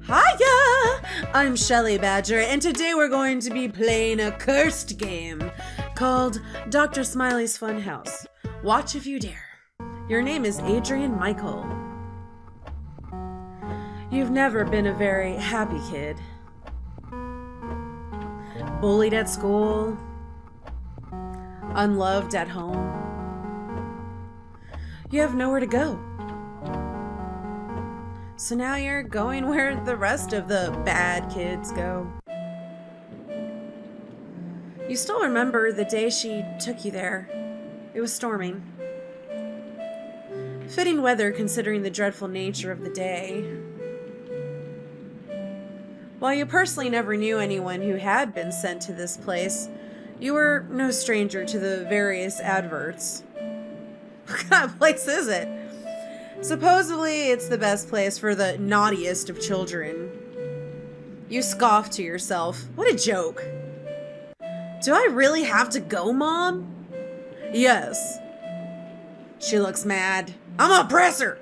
Hiya! I'm Shelly Badger, and today we're going to be playing a cursed game called Dr. Smiley's Funhouse. Watch if you dare. Your name is Adrian Michael. You've never been a very happy kid. Bullied at school. Unloved at home. You have nowhere to go. So now you're going where the rest of the bad kids go. You still remember the day she took you there. It was storming. Fitting weather considering the dreadful nature of the day. While you personally never knew anyone who had been sent to this place, you were no stranger to the various adverts. What kind of place is it? Supposedly, it's the best place for the naughtiest of children. You scoff to yourself. What a joke. Do I really have to go, Mom? Yes. She looks mad. I'm gonna press her.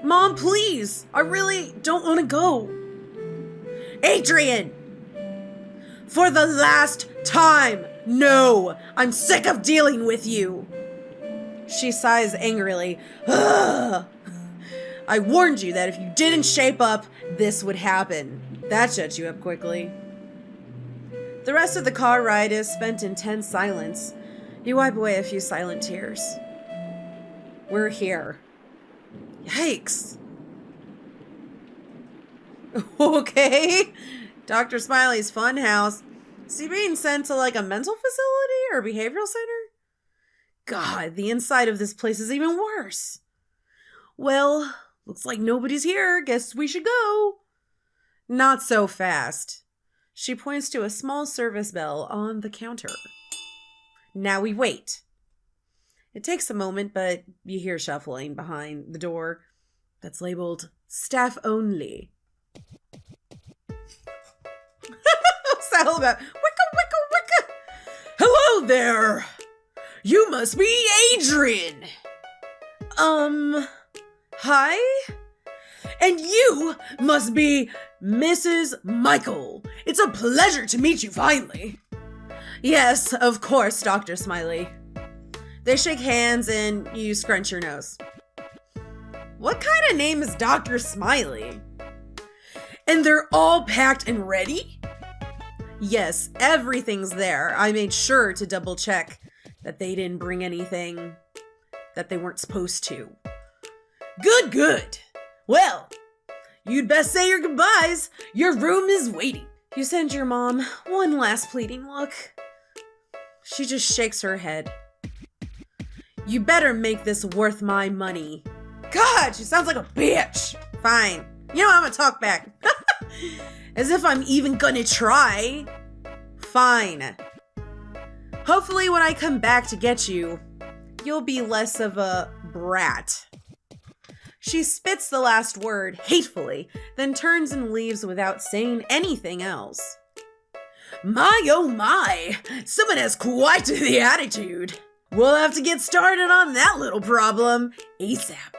Mom, please. I really don't want to go. Adrian! For the last time, no! I'm sick of dealing with you. She sighs angrily. Ugh. I warned you that if you didn't shape up, this would happen. That shuts you up quickly. The rest of the car ride is spent in tense silence. You wipe away a few silent tears. We're here. Yikes. Okay. Dr. Smiley's Funhouse. Is he being sent to like a mental facility or a behavioral center? God, the inside of this place is even worse. Well, looks like nobody's here. Guess we should go. Not so fast. She points to a small service bell on the counter. Now we wait. It takes a moment, but you hear shuffling behind the door that's labeled staff only. What's that all about? Wicka, wicka, wicka. Hello there. You must be Adrian. Hi? And you must be Mrs. Michael. It's a pleasure to meet you finally. Yes, of course, Dr. Smiley. They shake hands and you scrunch your nose. What kind of name is Dr. Smiley? And they're all packed and ready? Yes, everything's there. I made sure to double check that they didn't bring anything that they weren't supposed to. Good, good. Well, you'd best say your goodbyes. Your room is waiting. You send your mom one last pleading look. She just shakes her head. You better make this worth my money. God, she sounds like a bitch. Fine. You know, I'm gonna talk back. As if I'm even gonna try. Fine. Hopefully when I come back to get you, you'll be less of a brat. She spits the last word hatefully, then turns and leaves without saying anything else. My oh my, someone has quite the attitude. We'll have to get started on that little problem ASAP.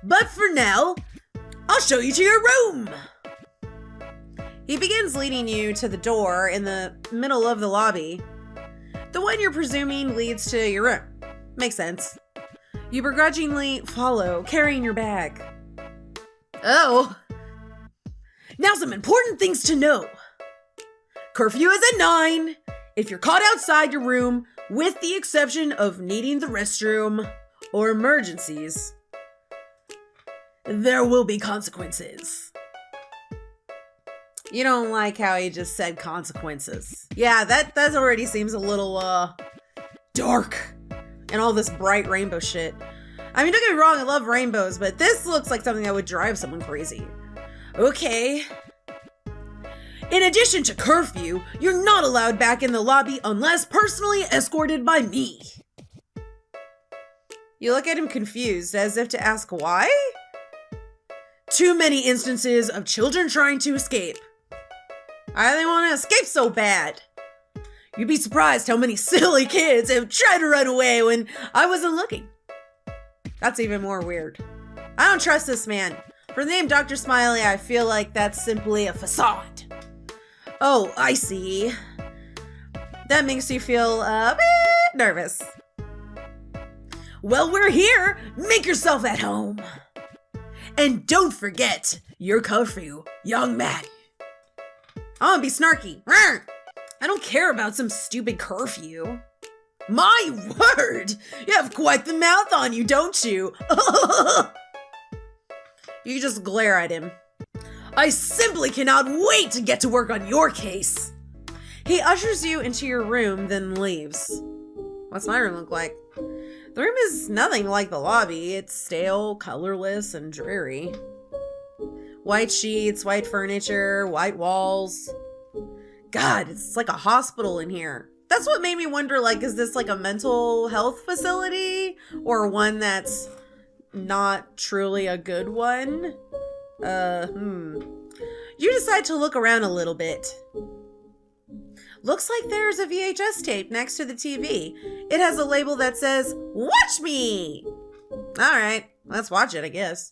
But for now, I'll show you to your room. He begins leading you to the door in the middle of the lobby. The one you're presuming leads to your room. Makes sense. You begrudgingly follow, carrying your bag. Oh. Now some important things to know. Curfew is at 9. If you're caught outside your room, with the exception of needing the restroom or emergencies, there will be consequences. You don't like how he just said consequences. Yeah, that already seems a little, dark. And all this bright rainbow shit. I mean, don't get me wrong, I love rainbows, but this looks like something that would drive someone crazy. Okay. In addition to curfew, you're not allowed back in the lobby unless personally escorted by me. You look at him confused, as if to ask why? Too many instances of children trying to escape. Why do they want to escape so bad? You'd be surprised how many silly kids have tried to run away when I wasn't looking. That's even more weird. I don't trust this man. For the name Dr. Smiley, I feel like that's simply a facade. Oh, I see. That makes you feel a bit nervous. Well, we're here. Make yourself at home. And don't forget your curfew, young man. I'm gonna be snarky. I don't care about some stupid curfew. My word! You have quite the mouth on you, don't you? You just glare at him. I simply cannot wait to get to work on your case. He ushers you into your room, then leaves. What's my room look like? The room is nothing like the lobby. It's stale, colorless, and dreary. White sheets, white furniture, white walls. God, it's like a hospital in here. That's what made me wonder, like, is this like a mental health facility? Or one that's not truly a good one? You decide to look around a little bit. Looks like there's a VHS tape next to the TV. It has a label that says, "Watch me!" Alright, let's watch it, I guess.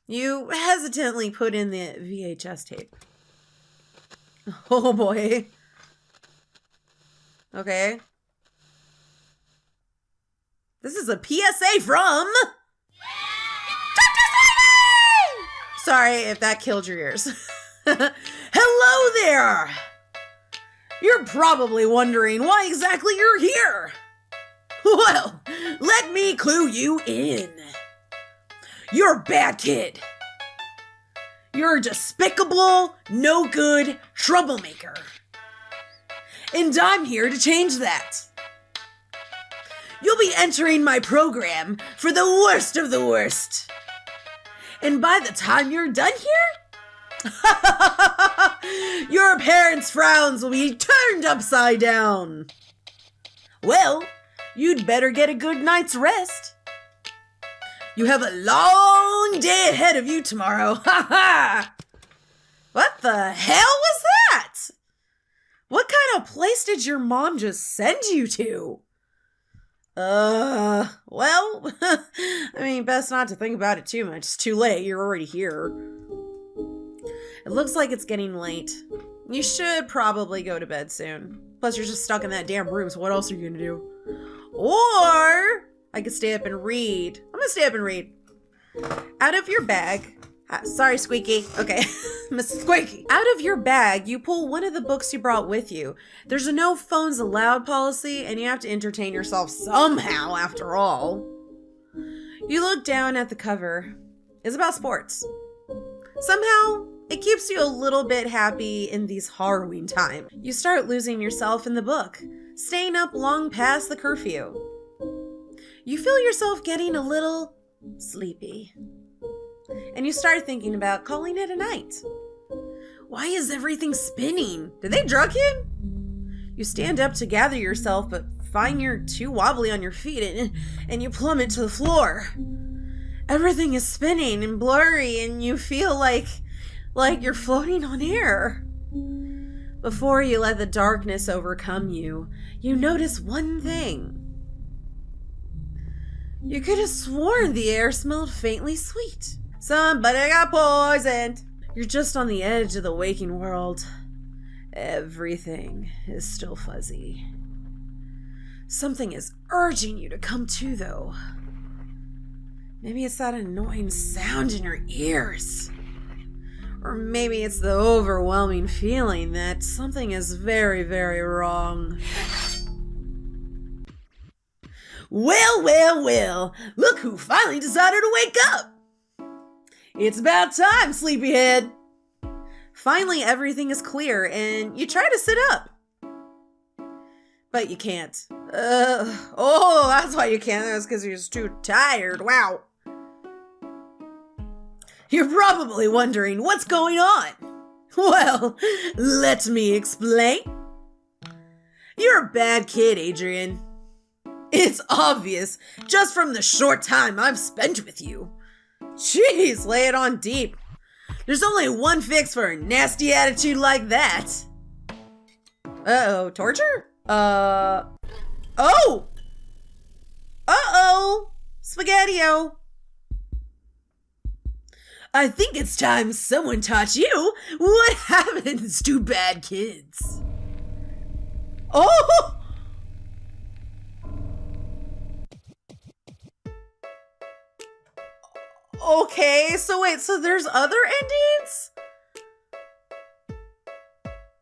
You hesitantly put in the VHS tape. Oh boy. Okay. This is a PSA from... Dr. Smiley! Sorry if that killed your ears. Hello there! You're probably wondering why exactly you're here. Well, let me clue you in. You're a bad kid. You're a despicable, no good troublemaker. And I'm here to change that. You'll be entering my program for the worst of the worst. And by the time you're done here, your parents' frowns will be turned upside down. Well, you'd better get a good night's rest. You have a long day ahead of you tomorrow. Ha ha! What the hell was that? What kind of place did your mom just send you to? Well, I mean, best not to think about it too much. It's too late. You're already here. It looks like it's getting late. You should probably go to bed soon. Plus, you're just stuck in that damn room, so what else are you gonna do? Or I could stay up and read. I'm gonna stay up and read. Out of your bag. Sorry, Squeaky. Okay, Mrs. Squeaky. Out of your bag, you pull one of the books you brought with you. There's a no phones allowed policy, and you have to entertain yourself somehow, after all. You look down at the cover. It's about sports. Somehow, it keeps you a little bit happy in these harrowing times. You start losing yourself in the book, staying up long past the curfew. You feel yourself getting a little sleepy. And you start thinking about calling it a night. Why is everything spinning? Did they drug him? You stand up to gather yourself, but find you're too wobbly on your feet and you plummet to the floor. Everything is spinning and blurry and you feel like you're floating on air. Before you let the darkness overcome you, you notice one thing. You could have sworn the air smelled faintly sweet. Somebody got poisoned. You're just on the edge of the waking world. Everything is still fuzzy. Something is urging you to come to, though. Maybe it's that annoying sound in your ears. Or maybe it's the overwhelming feeling that something is very, very wrong. Well, look who finally decided to wake up. It's about time, sleepyhead. Finally, everything is clear, and you try to sit up. But you can't. That's why you can't. That's because you're just too tired. Wow. You're probably wondering what's going on. Well, let me explain. You're a bad kid, Adrian. It's obvious just from the short time I've spent with you. Jeez, lay it on deep. There's only one fix for a nasty attitude like that. Uh-oh, torture? Oh! Uh-oh! Spaghetti-o! I think it's time someone taught you what happens to bad kids. Oh! Okay, so wait, so there's other endings?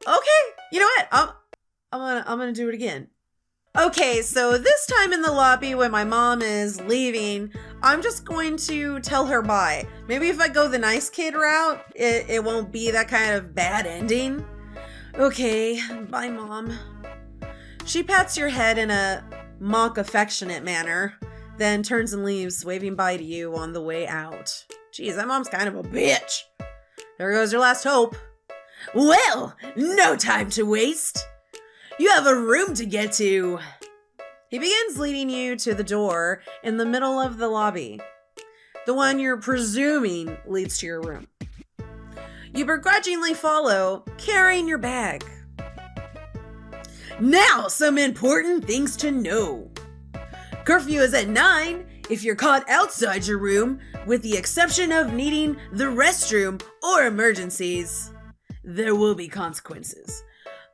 Okay, you know what? I'm gonna do it again. Okay, so this time in the lobby when my mom is leaving, I'm just going to tell her bye. Maybe if I go the nice kid route, it won't be that kind of bad ending. Okay, bye, Mom. She pats your head in a mock affectionate manner, then turns and leaves, waving bye to you on the way out. Geez, that mom's kind of a bitch. There goes your last hope. Well, no time to waste. You have a room to get to. He begins leading you to the door in the middle of the lobby. The one you're presuming leads to your room. You begrudgingly follow, carrying your bag. Now, some important things to know. Curfew is at 9 if you're caught outside your room, with the exception of needing the restroom or emergencies. There will be consequences.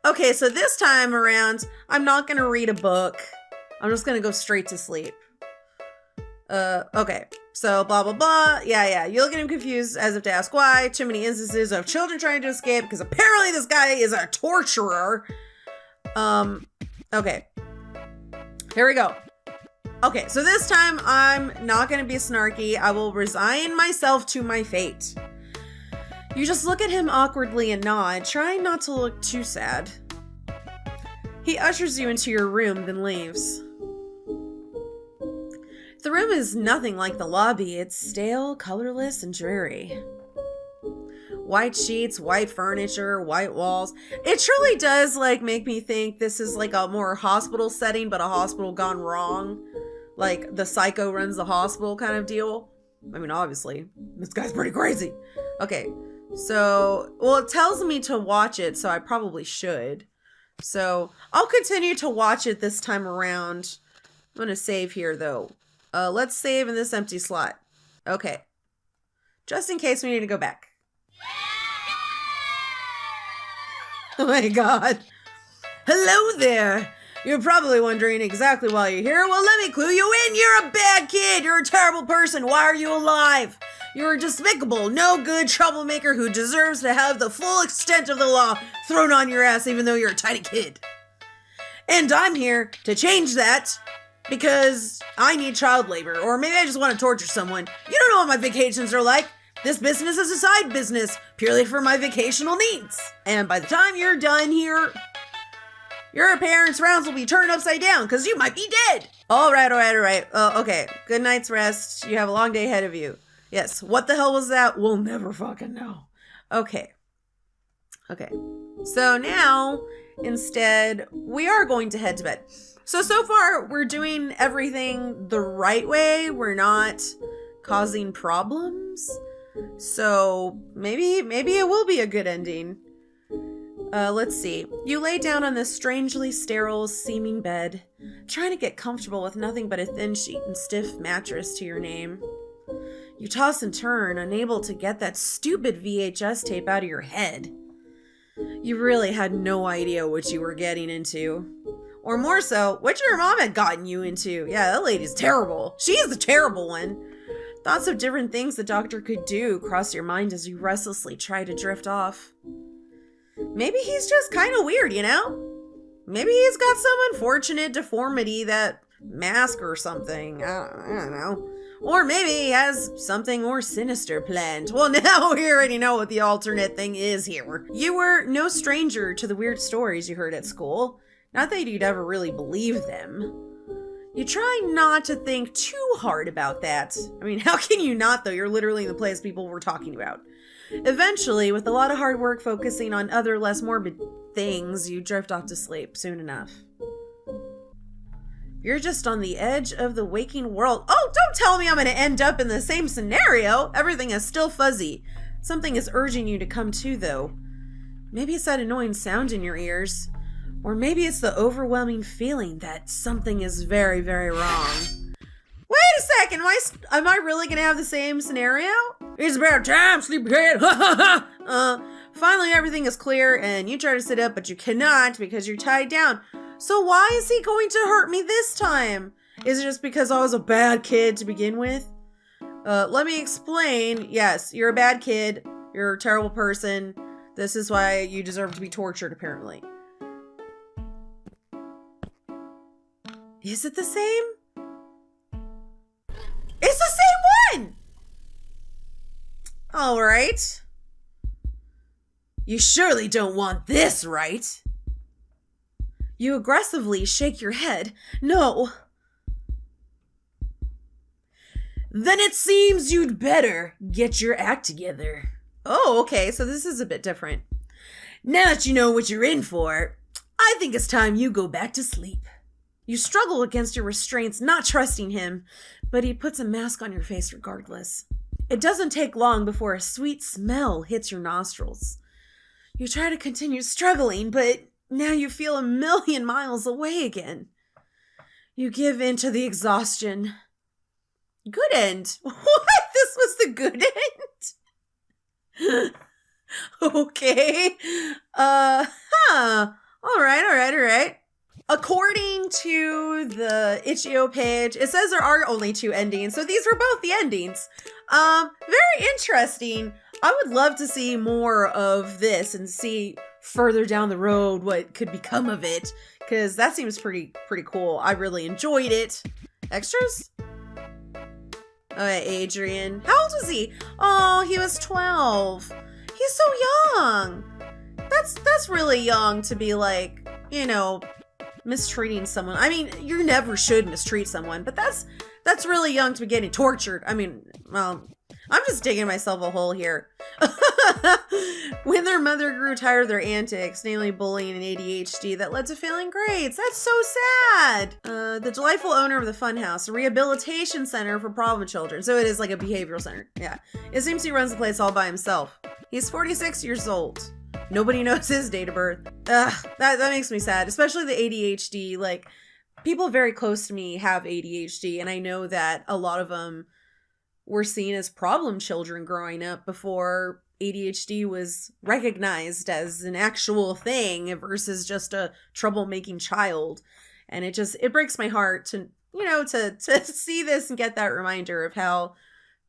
Okay, so this time around, I'm not going to read a book. I'm just going to go straight to sleep. Okay, so blah, blah, blah. Yeah. You look at him confused as if to ask why. Too many instances of children trying to escape because apparently this guy is a torturer. Okay. Here we go. Okay, so this time I'm not going to be snarky. I will resign myself to my fate. You just look at him awkwardly and nod, trying not to look too sad. He ushers you into your room, then leaves. The room is nothing like the lobby. It's stale, colorless, and dreary. White sheets, white furniture, white walls. It truly does make me think this is like a more hospital setting, but a hospital gone wrong. Like the psycho runs the hospital kind of deal. I mean, obviously, this guy's pretty crazy. Okay, so, well, it tells me to watch it, so I probably should. So I'll continue to watch it this time around. I'm going to save here, though. Let's save in this empty slot. Okay. Just in case we need to go back. Oh my god. Hello there. You're probably wondering exactly why you're here. Well, let me clue you in. You're a bad kid. You're a terrible person. Why are you alive? You're a despicable, no good troublemaker who deserves to have the full extent of the law thrown on your ass even though you're a tiny kid. And I'm here to change that because I need child labor, or maybe I just want to torture someone. You don't know what my vacations are like. This business is a side business, purely for my vacational needs. And by the time you're done here, your parents' rounds will be turned upside down because you might be dead. All right. Okay, good night's rest. You have a long day ahead of you. Yes, what the hell was that? We'll never fucking know. Okay. So now, instead, we are going to head to bed. So far, we're doing everything the right way. We're not causing problems. So maybe it will be a good ending. Let's see. You lay down on this strangely sterile seeming bed, trying to get comfortable with nothing but a thin sheet and stiff mattress to your name. You toss and turn, unable to get that stupid VHS tape out of your head. You really had no idea what you were getting into. Or more so, what your mom had gotten you into. Yeah, that lady's terrible. She's the terrible one. Thoughts of different things the doctor could do cross your mind as you restlessly try to drift off. Maybe he's just kind of weird, you know? Maybe he's got some unfortunate deformity, that mask or something. I don't know. Or maybe he has something more sinister planned. Well, now we already know what the alternate thing is here. You were no stranger to the weird stories you heard at school. Not that you'd ever really believe them. You try not to think too hard about that. I mean, how can you not, though? You're literally in the place people were talking about. Eventually, with a lot of hard work focusing on other less morbid things, you drift off to sleep soon enough. You're just on the edge of the waking world. Oh, don't tell me I'm going to end up in the same scenario. Everything is still fuzzy. Something is urging you to come to, though. Maybe it's that annoying sound in your ears. Or maybe it's the overwhelming feeling that something is very, very wrong. Wait a second. Am I really going to have the same scenario? It's about time, sleepyhead. Finally, everything is clear, and you try to sit up, but you cannot because you're tied down. So why is he going to hurt me this time? Is it just because I was a bad kid to begin with? Let me explain. Yes, you're a bad kid. You're a terrible person. This is why you deserve to be tortured, apparently. Is it the same? It's the same one! All right. You surely don't want this, right? You aggressively shake your head. No. Then it seems you'd better get your act together. Oh, okay, so this is a bit different. Now that you know what you're in for, I think it's time you go back to sleep. You struggle against your restraints, not trusting him, but he puts a mask on your face regardless. It doesn't take long before a sweet smell hits your nostrils. You try to continue struggling, but now you feel a million miles away again. You give in to the exhaustion. Good end. What? This was the good end? Okay. All right. According to the itch.io page, it says there are only 2 endings, so these were both the endings. Very interesting. I would love to see more of this and see further down the road what could become of it, because that seems pretty cool. I really enjoyed it. Extras? Okay, Adrian. How old was he? Oh, he was 12. He's so young. That's really young to be like, you know, mistreating someone. I mean, you never should mistreat someone, but that's really young to be getting tortured. I mean, well, I'm just digging myself a hole here. When their mother grew tired of their antics, namely bullying and ADHD, that led to failing grades. That's so sad. The delightful owner of the Funhouse, a rehabilitation center for problem children. So it is like a behavioral center. Yeah. It seems he runs the place all by himself. He's 46 years old. Nobody knows his date of birth. Ugh, that makes me sad, especially the ADHD. Like, people very close to me have ADHD, and I know that a lot of them were seen as problem children growing up before ADHD was recognized as an actual thing versus just a troublemaking child. And it breaks my heart to, you know, to see this and get that reminder of how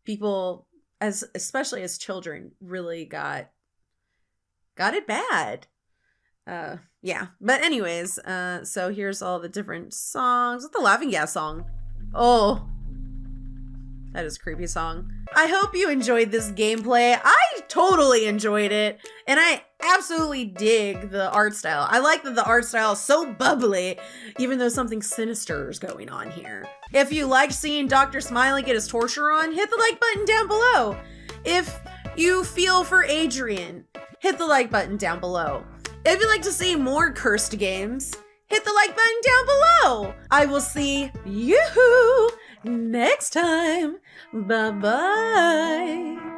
people, especially as children, really got it bad. Yeah. But anyways, so here's all the different songs. What's the laughing gas song? Oh, that is a creepy song. I hope you enjoyed this gameplay. I totally enjoyed it, and I absolutely dig the art style. I like that the art style is so bubbly, even though something sinister is going on here. If you liked seeing Dr. Smiley get his torture on, hit the like button down below. If you feel for Adrian, hit the like button down below. If you'd like to see more cursed games, hit the like button down below. I will see you next time. Bye-bye.